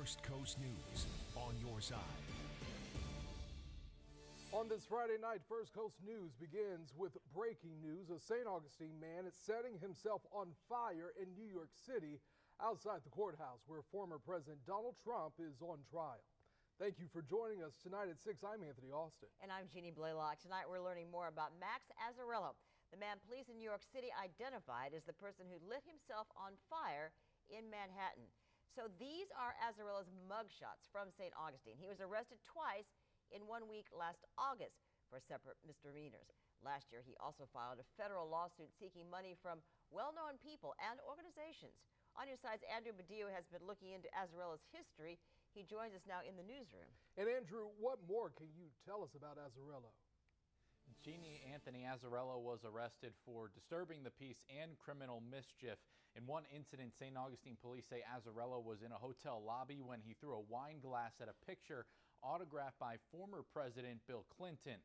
First Coast News on your side. On this Friday night, First Coast News begins with breaking news. A St. Augustine man is setting himself on fire in New York City outside the courthouse where former President Donald Trump is on trial. Thank you for joining us tonight at 6. I'm Anthony Austin. And I'm Jeannie Blaylock. Tonight we're learning more about Max Azzarello, the man police in New York City identified as the person who lit himself on fire in Manhattan. So these are Azzarello's mugshots from St. Augustine. He was arrested twice in 1 week last August for separate misdemeanors. Last year, he also filed a federal lawsuit seeking money from well-known people and organizations. On your sides, Andrew Badillo has been looking into Azzarello's history. He joins us now in the newsroom. And Andrew, what more can you tell us about Azzarello? Jeannie, Anthony Azzarello was arrested for disturbing the peace and criminal mischief. In one incident, St. Augustine police say Azzarello was in a hotel lobby when he threw a wine glass at a picture autographed by former President Bill Clinton.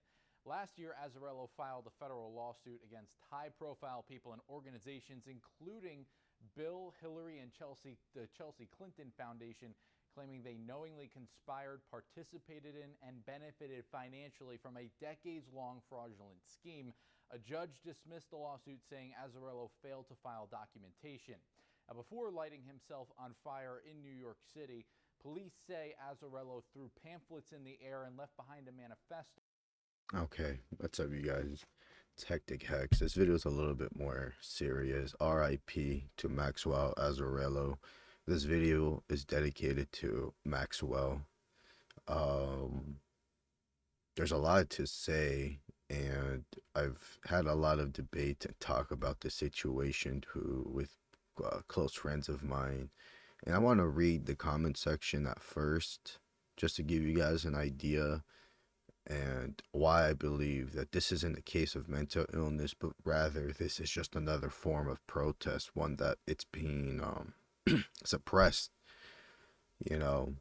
Last year, Azzarello filed a federal lawsuit against high-profile people and organizations, including Bill, Hillary, and the Chelsea Clinton Foundation, claiming they knowingly conspired, participated in, and benefited financially from a decades-long fraudulent scheme. A judge dismissed the lawsuit, saying Azzarello failed to file documentation. Now, before lighting himself on fire in New York City, police say Azzarello threw pamphlets in the air and left behind a manifesto. Okay, what's up, you guys? It's Hectic Hex. This video is a little bit more serious. R.I.P. to Maxwell Azzarello. This video is dedicated to Maxwell. There's a lot to say, and I've had a lot of debate and talk about the situation with close friends of mine. And I want to read the comment section at first, just to give you guys an idea and why I believe that this isn't a case of mental illness, but rather this is just another form of protest, one that it's being suppressed, you know.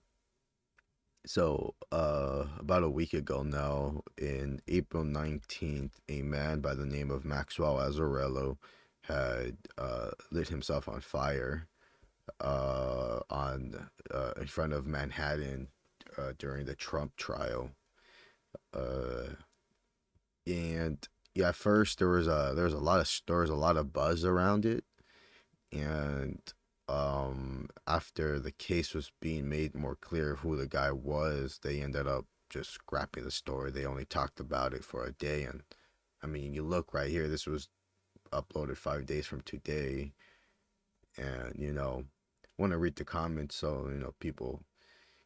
So about a week ago now, in April 19th, a man by the name of Maxwell Azzarello had lit himself on fire in front of Manhattan during the Trump trial. And yeah, at first there was a lot of buzz around it, and after the case was being made more clear who the guy was, they ended up just scrapping the story. They only talked about it for a day, and I mean, you look right here, this was uploaded 5 days from today, and you know, want to read the comments. So, you know, people,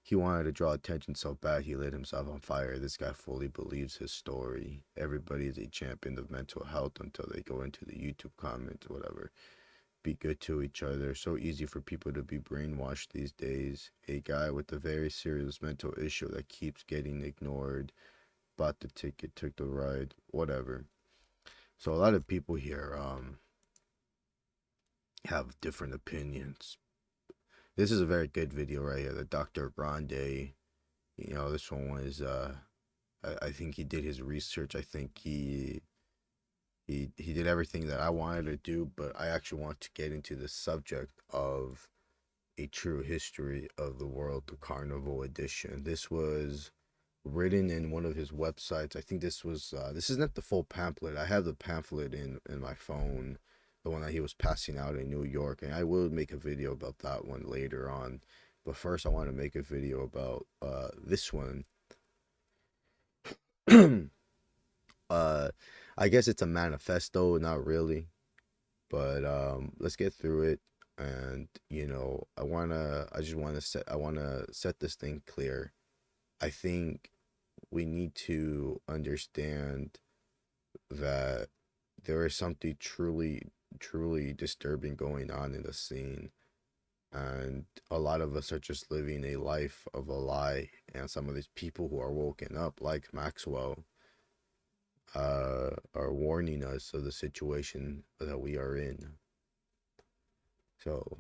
he wanted to draw attention so bad he lit himself on fire. This guy fully believes his story. Everybody is a champion of mental health until they go into the YouTube comments, whatever. Be good to each other. So easy for people to be brainwashed these days. A guy with a very serious mental issue that keeps getting ignored. Bought the ticket, took the ride, whatever. So a lot of people here have different opinions. This is a very good video right here. The Dr. Grande, you know, this one was, I think he did his research. I think he did everything that I wanted to do, but I actually want to get into the subject of a true history of the world, the Carnival edition. This was written in one of his websites. I think this isn't the full pamphlet. I have the pamphlet in my phone, the one that he was passing out in New York, and I will make a video about that one later on. But first I want to make a video about this one. I guess it's a manifesto, not really, but let's get through it. And you know, I want to set this thing clear. I think we need to understand that there is something truly disturbing going on in the scene, and a lot of us are just living a life of a lie. And some of these people who are woken up, like Maxwell, are warning us of the situation that we are in. So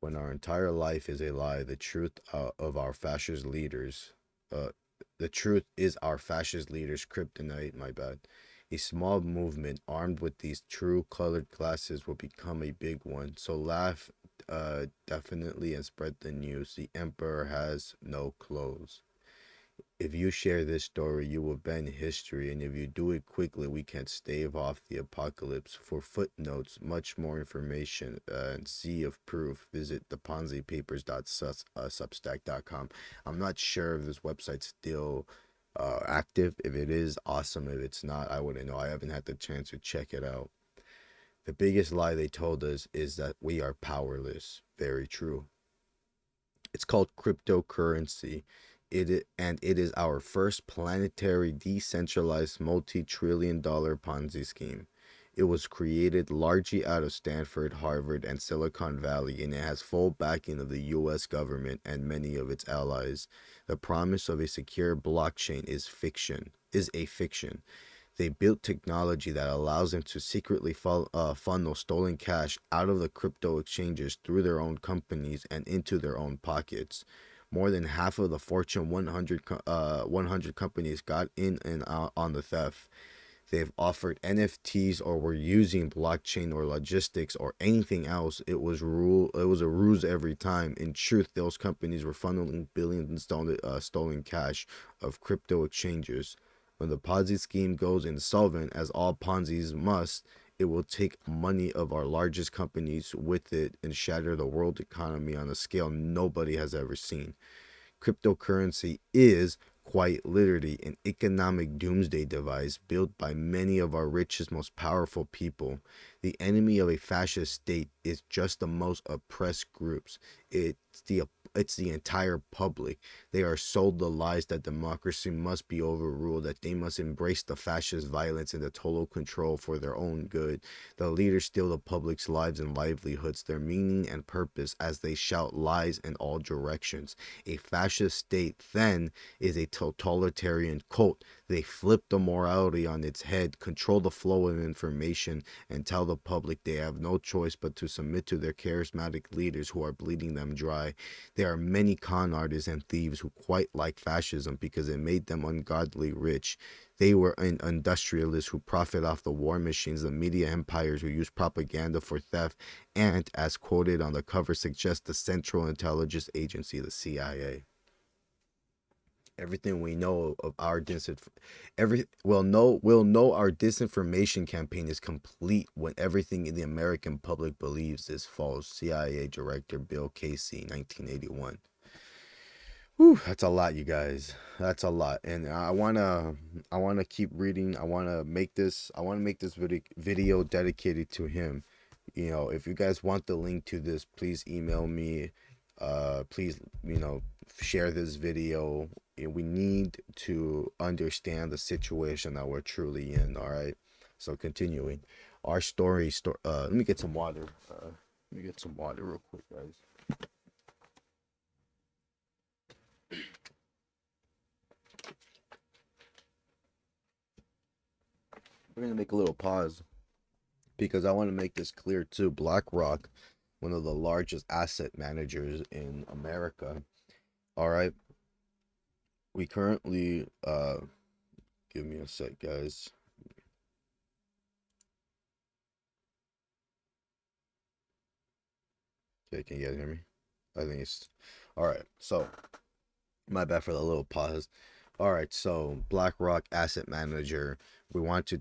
when our entire life is a lie, the truth of our fascist leaders, the truth is our fascist leaders' kryptonite, my bad. A small movement armed with these true colored glasses will become a big one. So laugh definitely and spread the news. The emperor has no clothes. If you share this story, you will bend history, and if you do it quickly, we can stave off the apocalypse. For footnotes, much more information, and sea of proof, visit theponzipapers.substack.com. I'm not sure if this website's still active. If it is, awesome. If it's not, I wouldn't know. I haven't had the chance to check it out. The biggest lie they told us is that we are powerless. Very true. It's called cryptocurrency. It is our first planetary decentralized multi-trillion-dollar Ponzi scheme. It was created largely out of Stanford, Harvard, and Silicon Valley, and it has full backing of the US government and many of its allies. The promise of a secure blockchain is a fiction. They built technology that allows them to secretly funnel stolen cash out of the crypto exchanges through their own companies and into their own pockets. More than half of the Fortune 100 companies got in and out on the theft. They've offered NFTs or were using blockchain or logistics or anything else. It was a ruse every time. In truth, those companies were funneling billions in stolen cash of crypto exchanges. When the Ponzi scheme goes insolvent, as all Ponzi's must, it will take money of our largest companies with it and shatter the world economy on a scale nobody has ever seen. Cryptocurrency is quite literally an economic doomsday device built by many of our richest, most powerful people. The enemy of a fascist state is just the most oppressed groups. It's the entire public. They are sold the lies that democracy must be overruled, that they must embrace the fascist violence and the total control for their own good. The leaders steal the public's lives and livelihoods, their meaning and purpose, as they shout lies in all directions. A fascist state, then, is a totalitarian cult. They flip the morality on its head, control the flow of information, and tell the public they have no choice but to submit to their charismatic leaders who are bleeding them dry. There are many con artists and thieves who quite like fascism because it made them ungodly rich. They were industrialists who profit off the war machines, the media empires who use propaganda for theft, and, as quoted on the cover suggests, the Central Intelligence Agency, the CIA. Everything we know of our we'll know our disinformation campaign is complete when everything in the American public believes is false. CIA Director Bill Casey, 1981. Whew, that's a lot, you guys. That's a lot, and I wanna keep reading. I wanna make this video dedicated to him. You know, if you guys want the link to this, please email me. Please, share this video. We need to understand the situation that we're truly in. All right. So continuing our story. Let me get some water. Let me get some water real quick, guys. We're gonna make a little pause because I want to make this clear too. BlackRock, one of the largest asset managers in America. All right. We currently, give me a sec, guys. Okay, can you guys hear me? I think it's, all right. So, my bad for the little pause. All right, so BlackRock asset manager. I want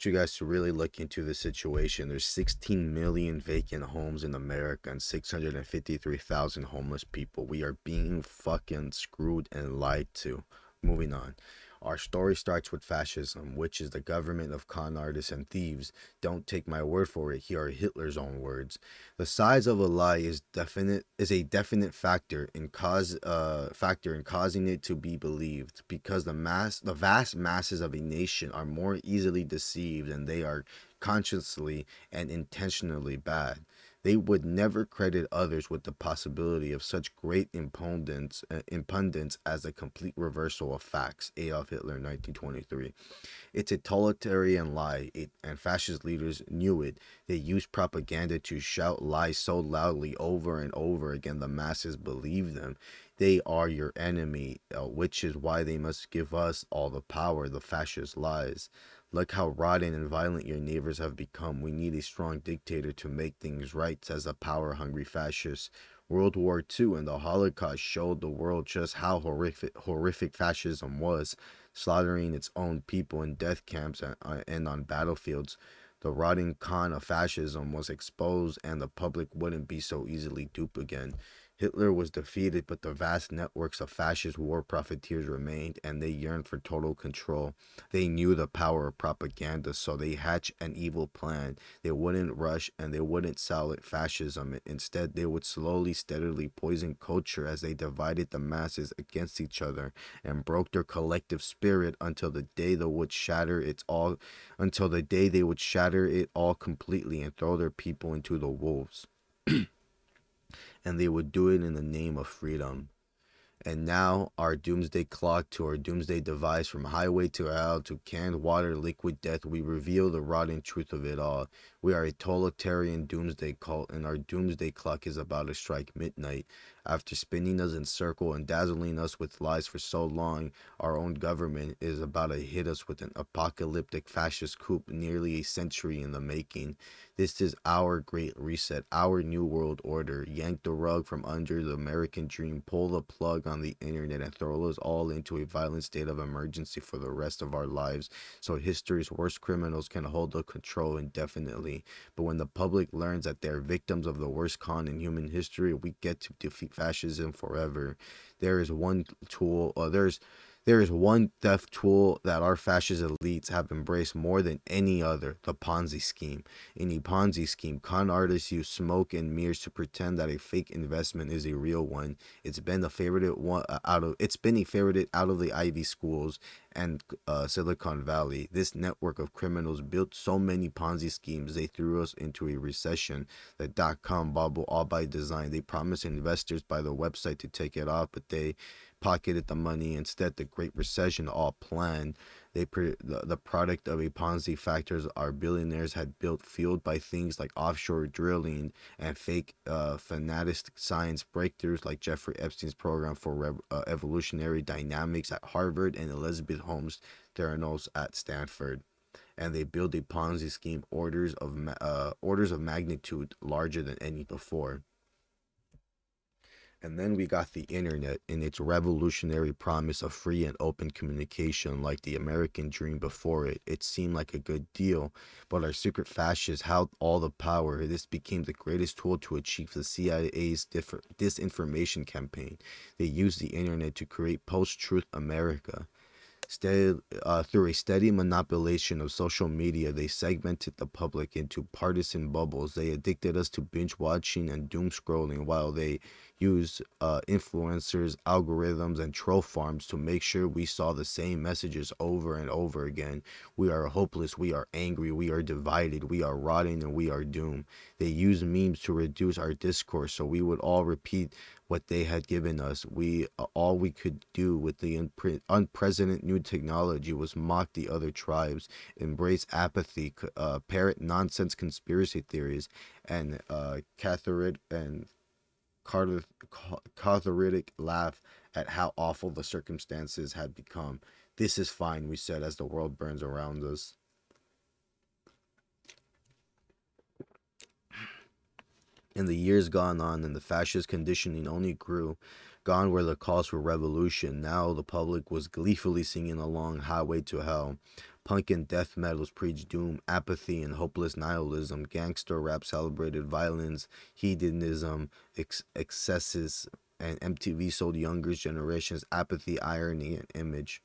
you guys to really look into the situation. There's 16 million vacant homes in America and 653,000 homeless people. We are being fucking screwed and lied to. Moving on. Our story starts with fascism, which is the government of con artists and thieves. Don't take my word for it. Here are Hitler's own words. The size of a lie is a definite factor in causing it to be believed, because the vast masses of a nation are more easily deceived, and they are consciously and intentionally bad. They would never credit others with the possibility of such great impudence as a complete reversal of facts. Adolf Hitler, 1923. It's a totalitarian lie, and fascist leaders knew it. They used propaganda to shout lies so loudly over and over again the masses believe them. They are your enemy, which is why they must give us all the power, the fascist lies. Look how rotten and violent your neighbors have become. We need a strong dictator to make things right, says a power-hungry fascist. World War II and the Holocaust showed the world just how horrific fascism was, slaughtering its own people in death camps and on battlefields. The rotting con of fascism was exposed, and the public wouldn't be so easily duped again. Hitler was defeated, but the vast networks of fascist war profiteers remained, and they yearned for total control. They knew the power of propaganda, so they hatched an evil plan. They wouldn't rush and they wouldn't sell it fascism. Instead, they would slowly, steadily poison culture as they divided the masses against each other and broke their collective spirit until the day they would shatter it all completely and throw their people into the wolves. And they would do it in the name of freedom. And now our doomsday clock to our doomsday device, from highway to hell to canned water, liquid death, we reveal the rotten truth of it all. We are a totalitarian doomsday cult, and our doomsday clock is about to strike midnight. After spinning us in circle and dazzling us with lies for so long, our own government is about to hit us with an apocalyptic fascist coup nearly a century in the making. This is our great reset, our new world order. Yank the rug from under the American dream, pull the plug on the internet, and throw us all into a violent state of emergency for the rest of our lives, so history's worst criminals can hold the control indefinitely. But when the public learns that they're victims of the worst con in human history, we get to defeat fascism forever. There is one theft tool that our fascist elites have embraced more than any other: the Ponzi scheme. In a Ponzi scheme, con artists use smoke and mirrors to pretend that a fake investment is a real one. It's been a favorite out of the Ivy schools and Silicon Valley. This network of criminals built so many Ponzi schemes they threw us into a recession, the dot-com bubble, all by design. They promised investors by the website to take it off, but they pocketed the money instead. The Great Recession, all planned. The product of a Ponzi factors our billionaires had built, fueled by things like offshore drilling and fake fanatic science breakthroughs like Jeffrey Epstein's program for evolutionary dynamics at Harvard and Elizabeth Holmes' Theranos at Stanford. And they build a Ponzi scheme orders of magnitude larger than any before. And then we got the internet and its revolutionary promise of free and open communication. Like the American dream before it, it seemed like a good deal, but our secret fascists held all the power. This became the greatest tool to achieve the CIA's disinformation campaign. They used the internet to create post-truth America. Through a steady monopolization of social media, they segmented the public into partisan bubbles. They addicted us to binge watching and doom scrolling, while they used influencers, algorithms, and troll farms to make sure we saw the same messages over and over again. We are hopeless, we are angry, we are divided, we are rotten, and we are doomed. They used memes to reduce our discourse so we would all repeat what they had given us. All we could do with the unprecedented new technology was mock the other tribes, embrace apathy, parrot nonsense conspiracy theories, and cathartic laugh at how awful the circumstances had become. This is fine, we said as the world burns around us. And the years gone on, and the fascist conditioning only grew. Gone were the calls for revolution. Now the public was gleefully singing along Highway to Hell. Punk and death metals preached doom, apathy, and hopeless nihilism. Gangster rap celebrated violence, hedonism, excesses, and MTV sold younger generations apathy, irony, and image.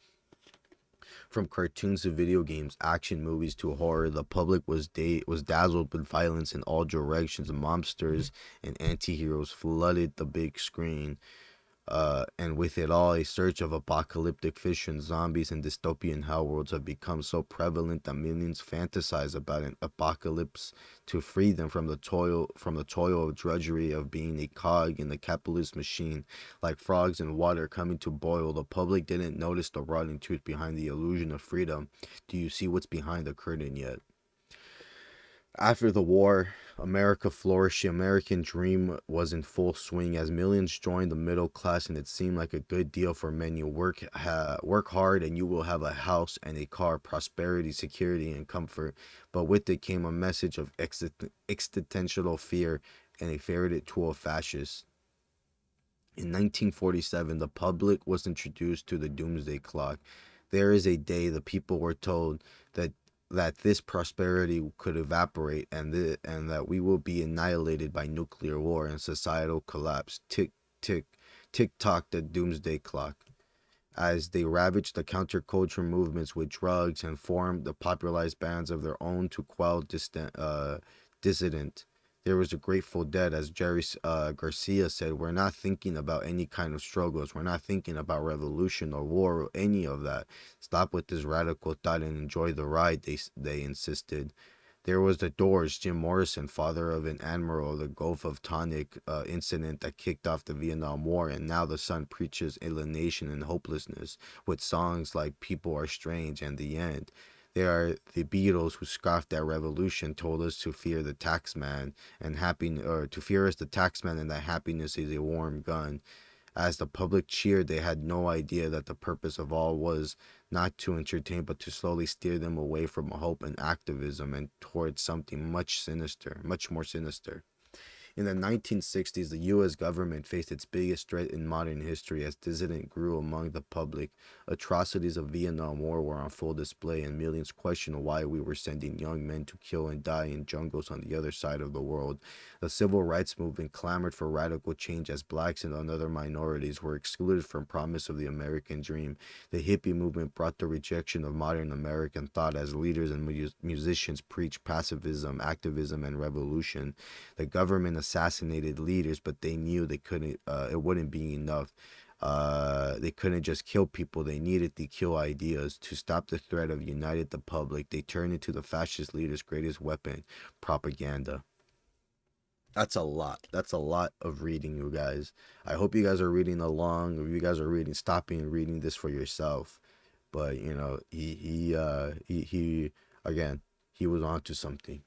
From cartoons to video games, action movies to horror, the public was dazzled with violence in all directions. Monsters and anti-heroes flooded the big screen. And with it all, a surge of apocalyptic fiction, zombies, and dystopian hell worlds have become so prevalent that millions fantasize about an apocalypse to free them from the toil of drudgery of being a cog in the capitalist machine. Like frogs in water coming to boil, the public didn't notice the rotting truth behind the illusion of freedom. Do you see what's behind the curtain yet? After the war, America flourished. The American dream was in full swing as millions joined the middle class, and it seemed like a good deal for men. You work hard, and you will have a house and a car, prosperity, security, and comfort. But with it came a message of existential fear and a favorite tool of fascists. In 1947, the public was introduced to the doomsday clock. There is a day the people were told that this prosperity could evaporate and that we will be annihilated by nuclear war and societal collapse. Tick, tick, tick tock the doomsday clock. As they ravaged the counterculture movements with drugs and formed the popularized bands of their own to quell dissident. There was a Grateful Dead, as Jerry Garcia said, we're not thinking about any kind of struggles. We're not thinking about revolution or war or any of that. Stop with this radical thought and enjoy the ride, they insisted. There was the Doors, Jim Morrison, father of an admiral of the Gulf of Tonkin incident that kicked off the Vietnam War, and now the son preaches alienation and hopelessness with songs like People Are Strange and The End. There are the Beatles who scoffed at revolution, told us to fear the taxman and to fear us the taxman and that happiness is a warm gun. As the public cheered, they had no idea that the purpose of all was not to entertain, but to slowly steer them away from hope and activism and towards something much more sinister. In the 1960s, the U.S. government faced its biggest threat in modern history as dissident grew among the public. Atrocities of Vietnam War were on full display, and millions questioned why we were sending young men to kill and die in jungles on the other side of the world. The civil rights movement clamored for radical change as blacks and other minorities were excluded from promise of the American dream. The hippie movement brought the rejection of modern American thought as leaders and musicians preached pacifism, activism, and revolution. The government assassinated leaders, but they knew they couldn't. It wouldn't be enough. They couldn't just kill people. They needed to kill ideas. To stop the threat of united the public, they turned into the fascist leaders' greatest weapon: propaganda. That's a lot. That's a lot of reading, you guys. I hope you guys are reading along. Or you guys are stopping and reading this for yourself. But you know, he again, he was onto something.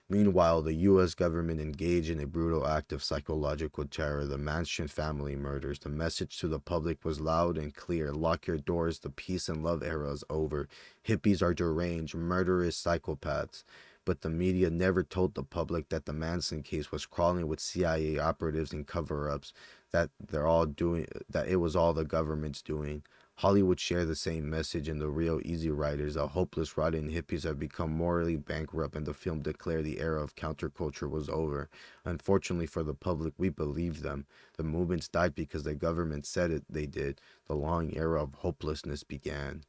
Meanwhile, the U.S. government engaged in a brutal act of psychological terror, the Manson family murders. The message to the public was loud and clear: lock your doors, the peace and love era is over. Hippies are deranged, murderous psychopaths. But the media never told the public that the Manson case was crawling with CIA operatives and cover-ups, that it was all the government's doing. Hollywood shared the same message, and the real Easy Riders, the hopeless, rotten hippies, have become morally bankrupt, and the film declared the era of counterculture was over. Unfortunately for the public, we believed them. The movements died because the government said they did. The long era of hopelessness began.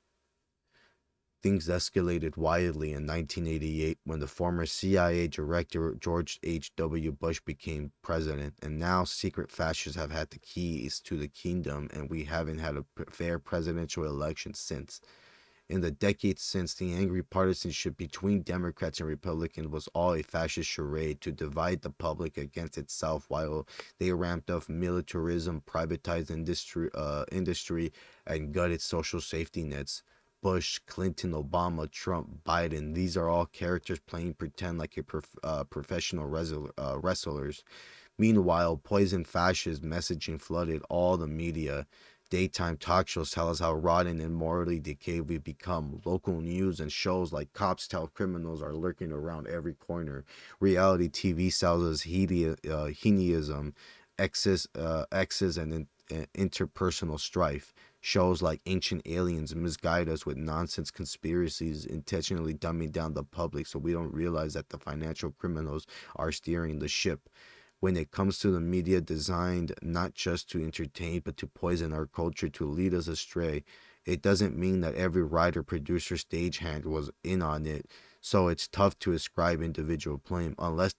Things escalated wildly in 1988 when the former CIA director George H.W. Bush became president, and now secret fascists have had the keys to the kingdom, and we haven't had a fair presidential election since. In the decades since, the angry partisanship between Democrats and Republicans was all a fascist charade to divide the public against itself, while they ramped up militarism, privatized industry, and gutted social safety nets. Bush, Clinton, Obama, Trump, Biden, these are all characters playing pretend like professional wrestlers. Meanwhile, poison fascist messaging flooded all the media. Daytime talk shows tell us how rotten and morally decayed we've become. Local news and shows like Cops Tell Criminals are lurking around every corner. Reality TV sells us hedonism, excess and interpersonal strife. Shows like Ancient Aliens misguide us with nonsense conspiracies, intentionally dumbing down the public so we don't realize that the financial criminals are steering the ship. When it comes to the media designed not just to entertain but to poison our culture, to lead us astray, it doesn't mean that every writer, producer, stagehand was in on it. So it's tough to ascribe individual blame, unless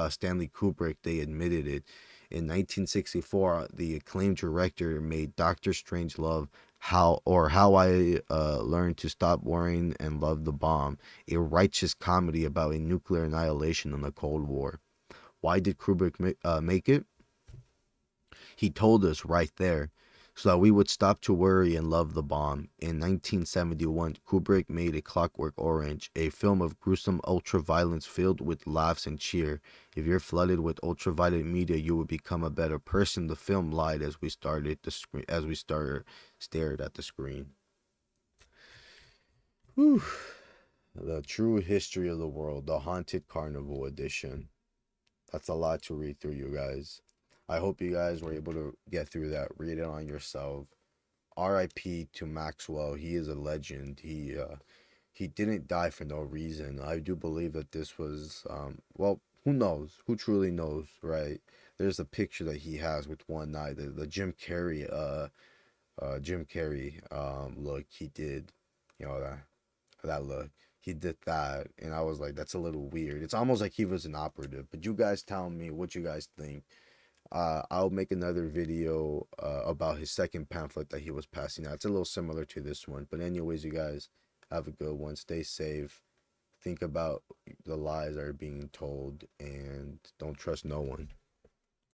Stanley Kubrick, they admitted it. In 1964, the acclaimed director made Doctor Strangelove, How I Learned to Stop Worrying and Love the Bomb, a righteous comedy about a nuclear annihilation in the Cold War. Why did Kubrick make it? He told us right there. so that we would stop to worry and love the bomb. In 1971, Kubrick made A Clockwork Orange, a film of gruesome ultraviolence filled with laughs and cheer. If you're flooded with ultraviolet media, you will become a better person. The film lied as we stared at the screen. Whew. The True History of the World, the Haunted Carnival edition. That's a lot to read through, you guys. I hope you guys were able to get through that. Read it on yourself. R.I.P. to Maxwell. He is a legend. He didn't die for no reason. I do believe that this was well, who knows? Who truly knows, right? There's a picture that he has with one eye, the Jim Carrey look he did, you know, that look. He did that, and I was like, that's a little weird. It's almost like he was an operative. But you guys tell me what you guys think. I'll make another video about his second pamphlet that he was passing out. It's a little similar to this one. But anyways, you guys, have a good one. Stay safe. Think about the lies that are being told, and don't trust no one.